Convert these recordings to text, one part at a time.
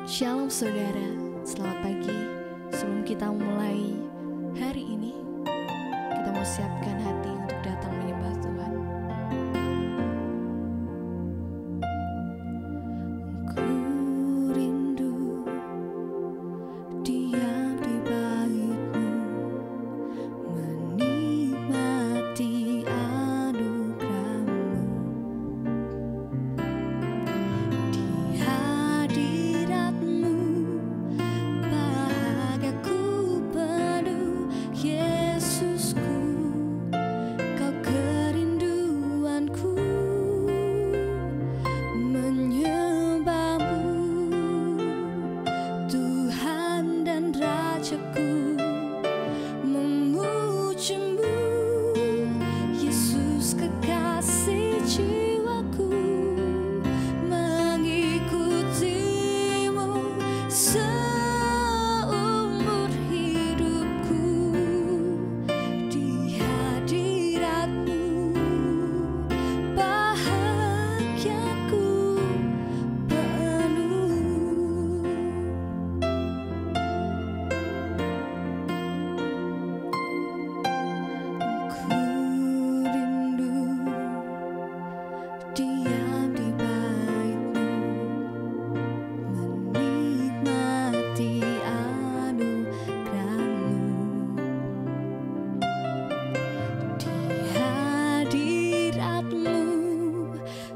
Shalom saudara, selamat pagi. Sebelum kita mulai hari ini, kita mau siapkan hati untuk datang menyembah Tuhan. Ku rindu diam di bait-Mu, menikmati anugerah-Mu. Di hadirat-Mu bahagiaku penuh, Yesusku, Kau kerinduanku, menyembah-Mu, Tuhan dan Rajaku, memuji-Mu, Yesus kekasih jiwaku, mengikuti-Mu seumur hidupku. Di hadirat-Mu bahagiaku penuh. Ku rindu diam di bait-Mu, menikmati anugerah-Mu. Di hadirat-Mu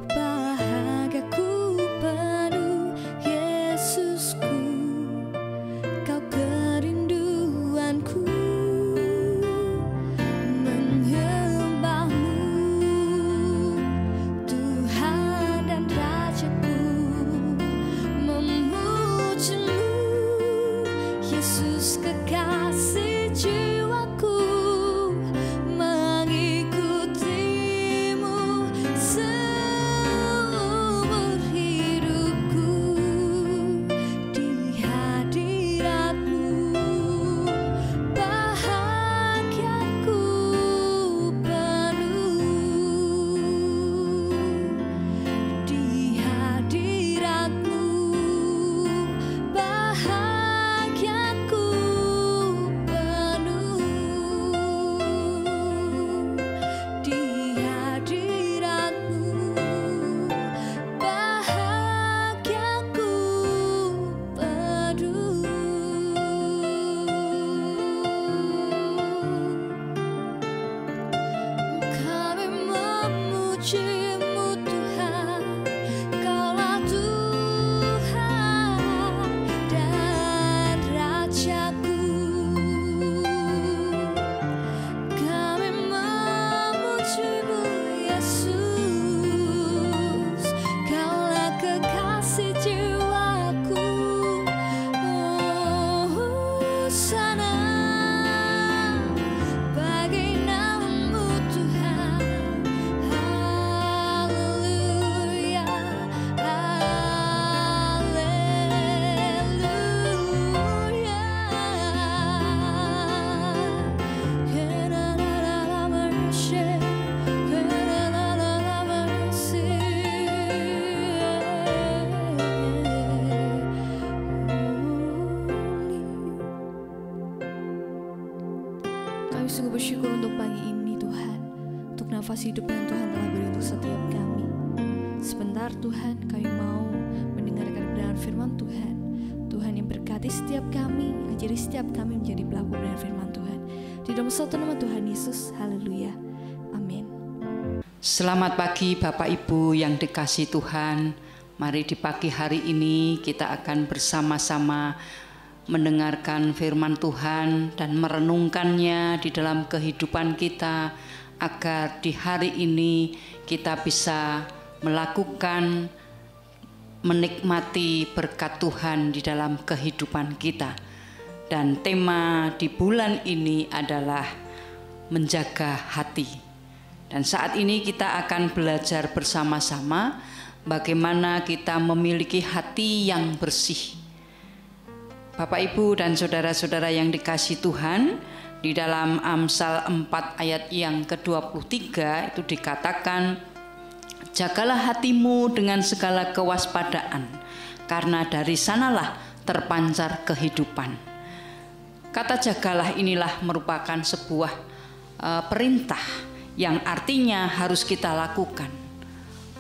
bahagiaku penuh, Yesusku, Kau kerinduanku, menyembah-Mu, Tuhan dan Rajaku, memuji-Mu, Yesus kekasih jiwaku, mengikuti-Mu seumur hidupku. Di hadirat-Mu bahagiaku penuh. Di hadirat-Mu bahagiaku penuh. Di hadirat-Mu bahagiaku penuh. Kami memuji-Mu Tuhan, Kaulah Tuhan dan Rajaku. Kami memuji-Mu Yesus, Kaulah kekasih jiwaku. Hosana bagi nama-Mu Tuhan. Haleluya, haleluya. Kami sungguh bersyukur untuk pagi ini Tuhan, untuk nafas hidup yang Tuhan telah beri untuk setiap kami. Sebentar Tuhan, kami mau mendengarkan kebenaran firman Tuhan. Tuhan yang berkati setiap kami, ajari setiap kami menjadi pelaku kebenaran firman Tuhan. Di dalam satu nama Tuhan Yesus, haleluya, amin. Selamat pagi Bapak Ibu yang dikasihi Tuhan. Mari di pagi hari ini kita akan bersama-sama mendengarkan firman Tuhan dan merenungkannya di dalam kehidupan kita, agar di hari ini kita bisa melakukan, menikmati berkat Tuhan di dalam kehidupan kita. Dan tema di bulan ini adalah menjaga hati. Dan saat ini kita akan belajar bersama-sama bagaimana kita memiliki hati yang bersih. Bapak Ibu dan saudara-saudara yang dikasihi Tuhan, di dalam Amsal 4 ayat yang ke-23 itu dikatakan, jagalah hatimu dengan segala kewaspadaan, karena dari sanalah terpancar kehidupan. Kata jagalah inilah merupakan sebuah perintah yang artinya harus kita lakukan.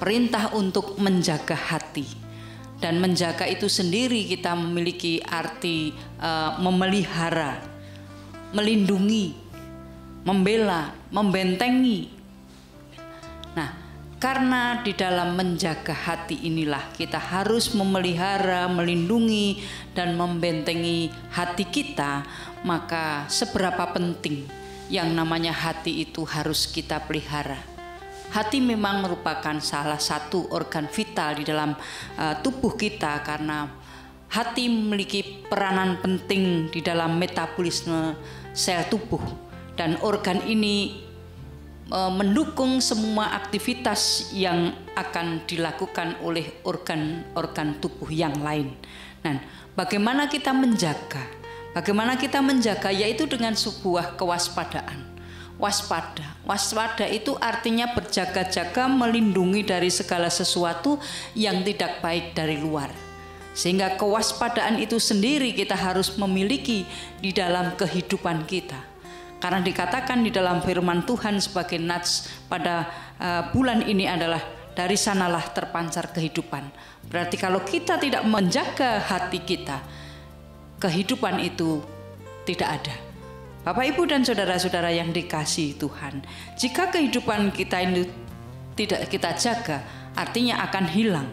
Perintah untuk menjaga hati. Dan menjaga itu sendiri kita memiliki arti memelihara, melindungi, membela, membentengi. Nah, karena di dalam menjaga hati inilah kita harus memelihara, melindungi, dan membentengi hati kita, maka seberapa penting yang namanya hati itu harus kita pelihara. Hati memang merupakan salah satu organ vital di dalam tubuh kita, karena hati memiliki peranan penting di dalam metabolisme sel tubuh, dan organ ini mendukung semua aktivitas yang akan dilakukan oleh organ-organ tubuh yang lain. Nah, bagaimana kita menjaga? Bagaimana kita menjaga? Yaitu dengan sebuah kewaspadaan. Waspada itu artinya berjaga-jaga, melindungi dari segala sesuatu yang tidak baik dari luar. Sehingga kewaspadaan itu sendiri kita harus memiliki di dalam kehidupan kita. Karena dikatakan di dalam firman Tuhan sebagai nats pada bulan ini adalah dari sanalah terpancar kehidupan. Berarti kalau kita tidak menjaga hati kita, kehidupan itu tidak ada. Bapak, Ibu, dan saudara-saudara yang dikasihi Tuhan, jika kehidupan kita ini tidak kita jaga, artinya akan hilang.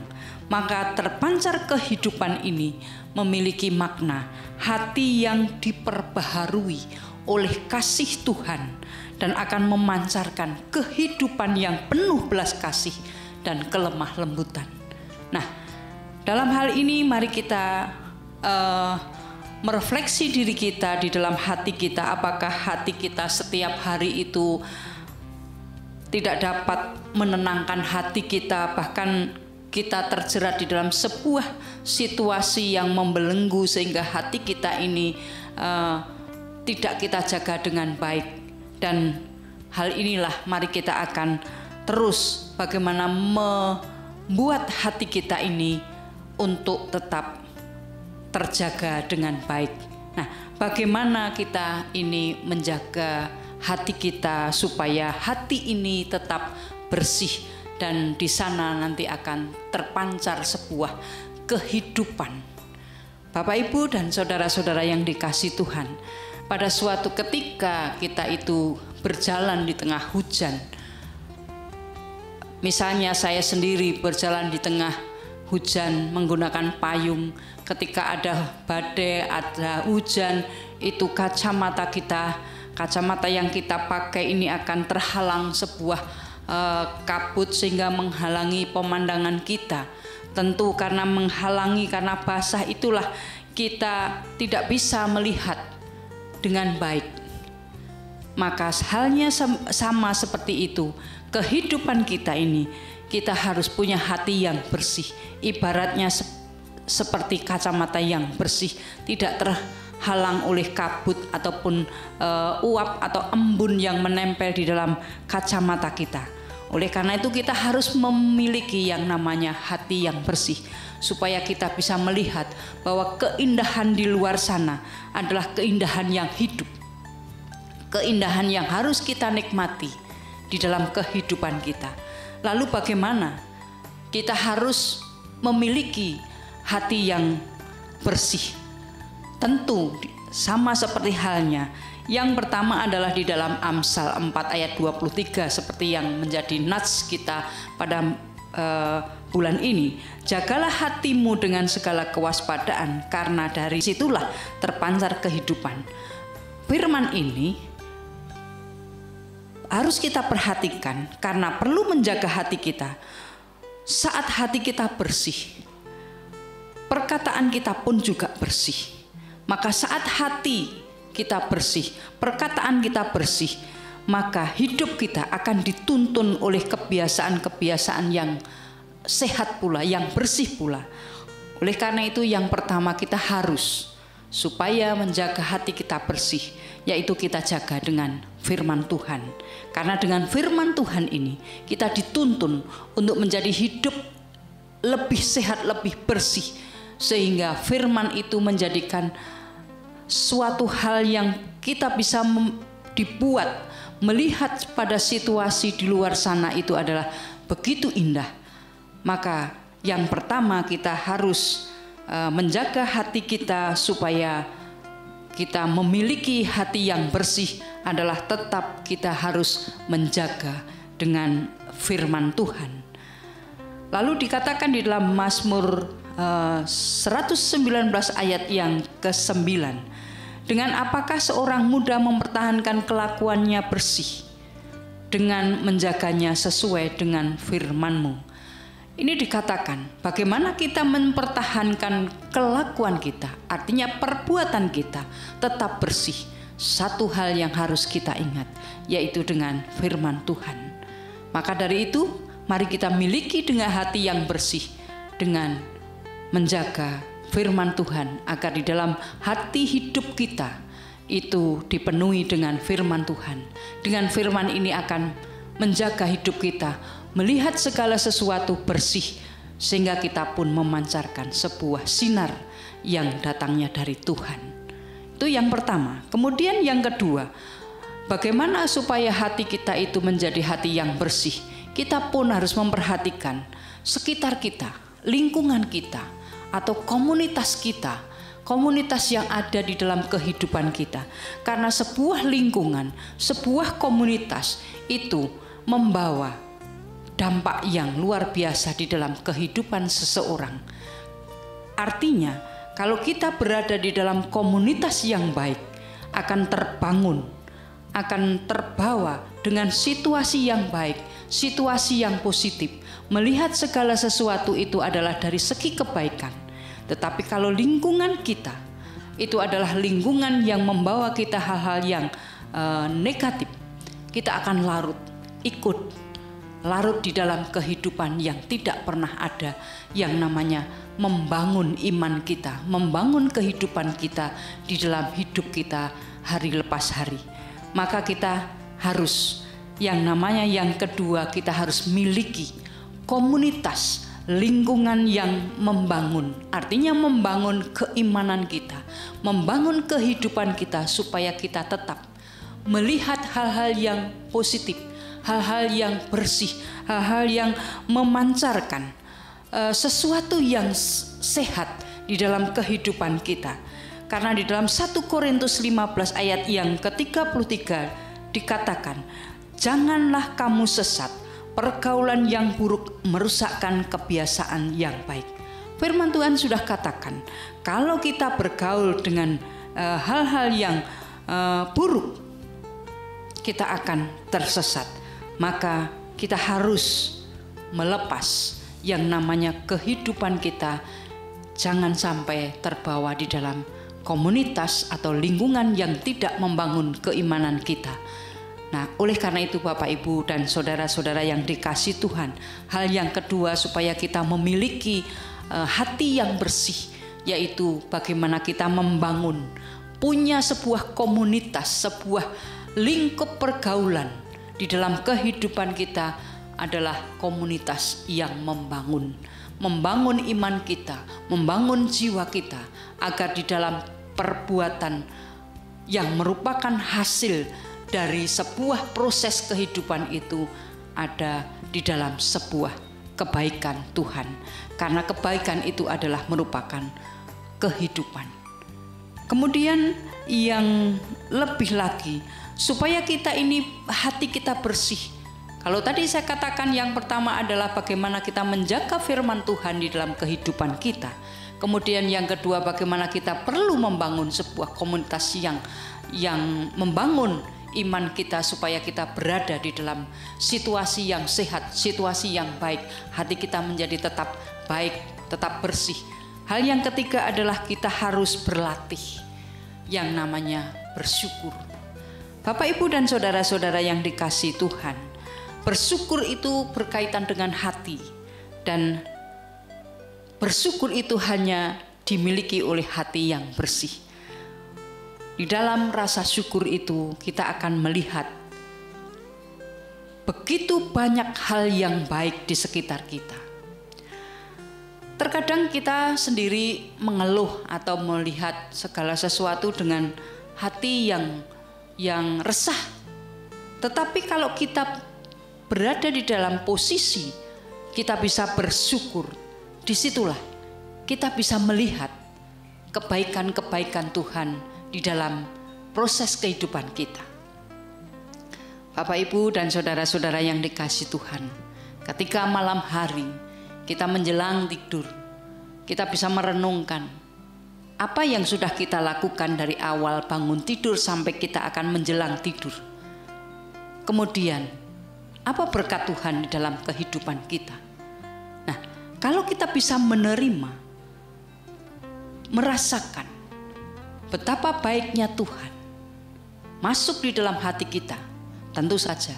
Maka terpancar kehidupan ini memiliki makna hati yang diperbaharui oleh kasih Tuhan dan akan memancarkan kehidupan yang penuh belas kasih dan kelemah lembutan. Nah, dalam hal ini mari kita merefleksi diri kita di dalam hati kita. Apakah hati kita setiap hari itu tidak dapat menenangkan hati kita, bahkan kita terjerat di dalam sebuah situasi yang membelenggu sehingga hati kita ini tidak kita jaga dengan baik. Dan hal inilah mari kita akan terus bagaimana membuat hati kita ini untuk tetap terjaga dengan baik. Nah, bagaimana kita ini menjaga hati kita supaya hati ini tetap bersih dan di sana nanti akan terpancar sebuah kehidupan. Bapak, Ibu, dan saudara-saudara yang dikasihi Tuhan, pada suatu ketika kita itu berjalan di tengah hujan. Misalnya saya sendiri berjalan di tengah hujan menggunakan payung. Ketika ada badai, ada hujan, itu kacamata yang kita pakai ini akan terhalang sebuah kabut sehingga menghalangi pemandangan kita. Tentu karena menghalangi, karena basah itulah kita tidak bisa melihat dengan baik. Maka halnya sama seperti itu, kehidupan kita ini kita harus punya hati yang bersih. Ibaratnya seperti kacamata yang bersih, tidak terhalang oleh kabut ataupun uap atau embun yang menempel di dalam kacamata kita. Oleh karena itu kita harus memiliki yang namanya hati yang bersih, supaya kita bisa melihat bahwa keindahan di luar sana adalah keindahan yang hidup, keindahan yang harus kita nikmati di dalam kehidupan kita. Lalu bagaimana? Kita harus memiliki hati yang bersih. Tentu sama seperti halnya. Yang pertama adalah di dalam Amsal 4 ayat 23 seperti yang menjadi nats kita pada bulan ini. Jagalah hatimu dengan segala kewaspadaan, karena dari situlah terpancar kehidupan. Firman ini harus kita perhatikan karena perlu menjaga hati kita. Saat hati kita bersih, perkataan kita pun juga bersih. Maka saat hati kita bersih, perkataan kita bersih, maka hidup kita akan dituntun oleh kebiasaan-kebiasaan yang sehat pula, yang bersih pula. Oleh karena itu yang pertama kita harus supaya menjaga hati kita bersih, yaitu kita jaga dengan firman Tuhan. Karena dengan firman Tuhan ini kita dituntun untuk menjadi hidup lebih sehat, lebih bersih sehingga firman itu menjadikan suatu hal yang kita bisa dibuat melihat pada situasi di luar sana itu adalah begitu indah. Maka yang pertama kita harus menjaga hati kita supaya kita memiliki hati yang bersih adalah tetap kita harus menjaga dengan firman Tuhan. Lalu dikatakan di dalam Mazmur 119 ayat yang ke-9, dengan apakah seorang muda mempertahankan kelakuannya bersih? Dengan menjaganya sesuai dengan firman-Mu. Ini dikatakan bagaimana kita mempertahankan kelakuan kita, artinya perbuatan kita tetap bersih. Satu hal yang harus kita ingat, yaitu dengan firman Tuhan. Maka dari itu, mari kita miliki dengan hati yang bersih, dengan menjaga firman Tuhan, agar di dalam hati hidup kita itu dipenuhi dengan firman Tuhan. Dengan firman ini akan menjaga hidup kita, melihat segala sesuatu bersih, sehingga kita pun memancarkan sebuah sinar yang datangnya dari Tuhan. Itu yang pertama. Kemudian yang kedua, bagaimana supaya hati kita itu menjadi hati yang bersih? Kita pun harus memperhatikan sekitar kita, lingkungan kita, atau komunitas kita, komunitas yang ada di dalam kehidupan kita. Karena sebuah lingkungan, sebuah komunitas itu membawa dampak yang luar biasa di dalam kehidupan seseorang. Artinya, kalau kita berada di dalam komunitas yang baik, akan terbangun, akan terbawa dengan situasi yang baik, situasi yang positif, melihat segala sesuatu itu adalah dari segi kebaikan. Tetapi kalau lingkungan kita itu adalah lingkungan yang membawa kita hal-hal yang negatif, kita akan larut di dalam kehidupan yang tidak pernah ada yang namanya membangun iman kita, membangun kehidupan kita di dalam hidup kita hari lepas hari. Maka kita harus yang namanya yang kedua, kita harus miliki komunitas, lingkungan yang membangun, artinya membangun keimanan kita, membangun kehidupan kita supaya kita tetap melihat hal-hal yang positif, hal-hal yang bersih, hal-hal yang memancarkan sesuatu yang sehat di dalam kehidupan kita. Karena di dalam 1 Korintus 15 ayat yang ke-33 dikatakan, janganlah kamu sesat, pergaulan yang buruk merusakkan kebiasaan yang baik. Firman Tuhan sudah katakan, kalau kita bergaul dengan hal-hal yang buruk, kita akan tersesat. Maka kita harus melepas yang namanya kehidupan kita, jangan sampai terbawa di dalam komunitas atau lingkungan yang tidak membangun keimanan kita. Nah, oleh karena itu Bapak Ibu dan saudara-saudara yang dikasihi Tuhan, hal yang kedua supaya kita memiliki hati yang bersih, yaitu bagaimana kita membangun, punya sebuah komunitas, sebuah lingkup pergaulan di dalam kehidupan kita adalah komunitas yang membangun iman kita, membangun jiwa kita, agar di dalam perbuatan yang merupakan hasil dari sebuah proses kehidupan itu ada di dalam sebuah kebaikan Tuhan. Karena kebaikan itu adalah merupakan kehidupan. Kemudian yang lebih lagi, supaya kita ini hati kita bersih. Kalau tadi saya katakan yang pertama adalah bagaimana kita menjaga firman Tuhan di dalam kehidupan kita. Kemudian yang kedua, bagaimana kita perlu membangun sebuah komunitas yang membangun iman kita supaya kita berada di dalam situasi yang sehat, situasi yang baik. Hati kita menjadi tetap baik, tetap bersih. Hal yang ketiga adalah kita harus berlatih yang namanya bersyukur. Bapak, Ibu, dan saudara-saudara yang dikasihi Tuhan, bersyukur itu berkaitan dengan hati, dan bersyukur itu hanya dimiliki oleh hati yang bersih. Di dalam rasa syukur itu kita akan melihat begitu banyak hal yang baik di sekitar kita. Terkadang kita sendiri mengeluh atau melihat segala sesuatu dengan hati yang resah. Tetapi kalau kita berada di dalam posisi kita bisa bersyukur, disitulah kita bisa melihat kebaikan-kebaikan Tuhan di dalam proses kehidupan kita. Bapak, Ibu, dan saudara-saudara yang dikasihi Tuhan, ketika malam hari kita menjelang tidur, kita bisa merenungkan apa yang sudah kita lakukan dari awal bangun tidur sampai kita akan menjelang tidur. Kemudian, apa berkat Tuhan di dalam kehidupan kita? Nah, kalau kita bisa menerima, merasakan betapa baiknya Tuhan masuk di dalam hati kita, tentu saja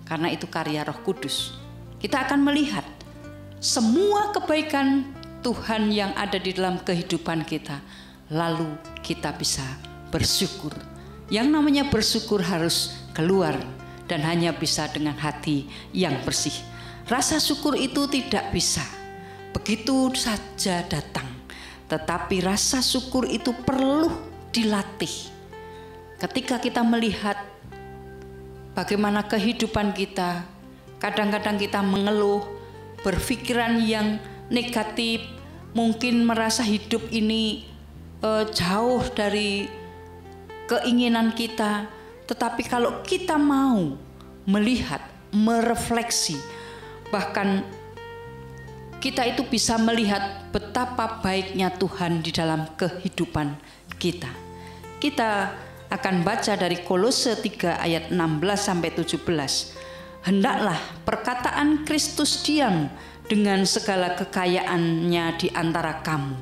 karena itu karya Roh Kudus, kita akan melihat semua kebaikan Tuhan yang ada di dalam kehidupan kita, lalu kita bisa bersyukur. Yang namanya bersyukur harus keluar dan hanya bisa dengan hati yang bersih. Rasa syukur itu tidak bisa begitu saja datang, tetapi rasa syukur itu perlu dilatih. Ketika kita melihat bagaimana kehidupan kita, kadang-kadang kita mengeluh, berpikiran yang negatif, mungkin merasa hidup ini jauh dari keinginan kita. Tetapi kalau kita mau melihat, merefleksi, bahkan kita itu bisa melihat betapa baiknya Tuhan di dalam kehidupan kita. Kita akan baca dari Kolose 3 ayat 16-17. Hendaklah perkataan Kristus diam dengan segala kekayaannya di antara kamu,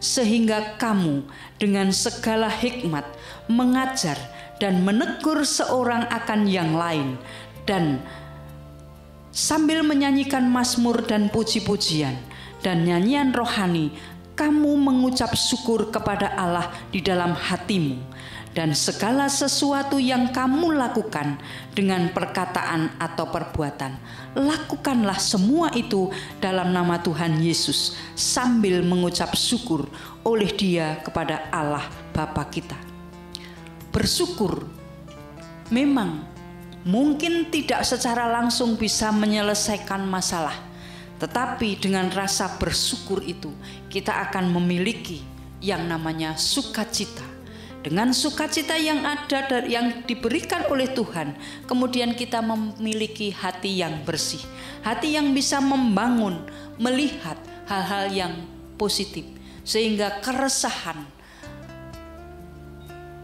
sehingga kamu dengan segala hikmat mengajar dan menegur seorang akan yang lain, dan sambil menyanyikan mazmur dan puji-pujian dan nyanyian rohani, kamu mengucap syukur kepada Allah di dalam hatimu. Dan segala sesuatu yang kamu lakukan dengan perkataan atau perbuatan, lakukanlah semua itu dalam nama Tuhan Yesus, sambil mengucap syukur oleh Dia kepada Allah Bapa kita. Bersyukur memang mungkin tidak secara langsung bisa menyelesaikan masalah, tetapi dengan rasa bersyukur itu kita akan memiliki yang namanya sukacita. Dengan sukacita yang ada, yang diberikan oleh Tuhan, kemudian kita memiliki hati yang bersih, hati yang bisa membangun, melihat hal-hal yang positif, sehingga keresahan,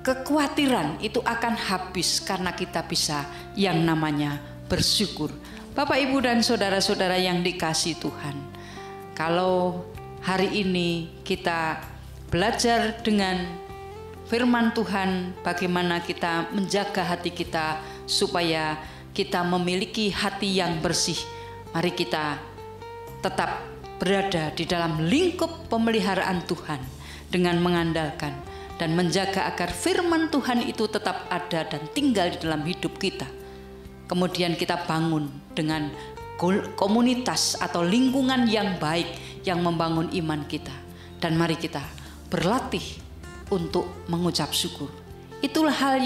kekhawatiran itu akan habis karena kita bisa yang namanya bersyukur. Bapak, Ibu, dan saudara-saudara yang dikasihi Tuhan, kalau hari ini kita belajar dengan firman Tuhan, bagaimana kita menjaga hati kita supaya kita memiliki hati yang bersih. Mari kita tetap berada di dalam lingkup pemeliharaan Tuhan dengan mengandalkan dan menjaga agar firman Tuhan itu tetap ada dan tinggal di dalam hidup kita. Kemudian kita bangun dengan komunitas atau lingkungan yang baik yang membangun iman kita. Dan mari kita berlatih untuk mengucap syukur. Itulah hal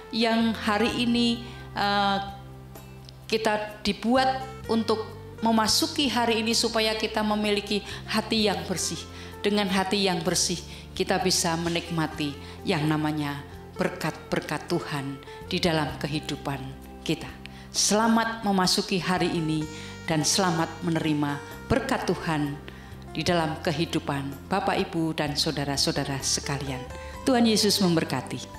yang hari ini kita dibuat untuk memasuki hari ini supaya kita memiliki hati yang bersih. Dengan hati yang bersih kita bisa menikmati yang namanya berkat-berkat Tuhan di dalam kehidupan kita. Selamat memasuki hari ini dan selamat menerima berkat Tuhan di dalam kehidupan Bapak, Ibu, dan saudara-saudara sekalian. Tuhan Yesus memberkati.